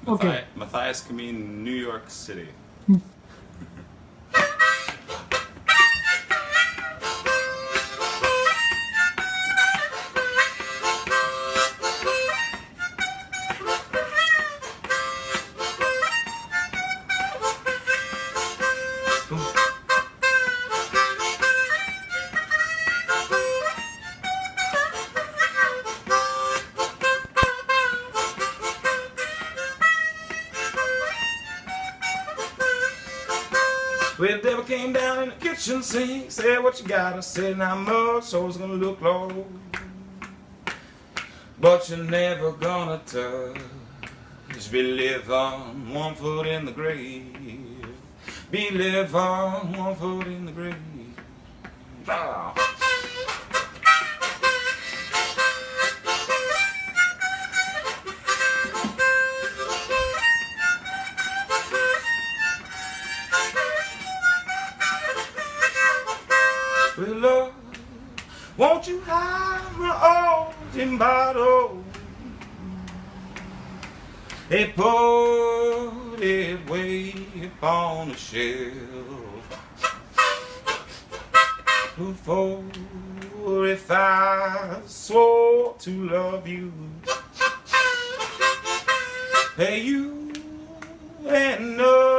Okay. Mathias Kamin, New York City. Well, the devil came down in the kitchen sink, said what you got, I said not much, so it's gonna look low, but you're never gonna touch, be live on 1 foot in the grave, be live on 1 foot in the grave. Ah. Well, Lord, won't you hide my old bottle? They put it way upon the shelf. For if I swore to love you, hey, you and no.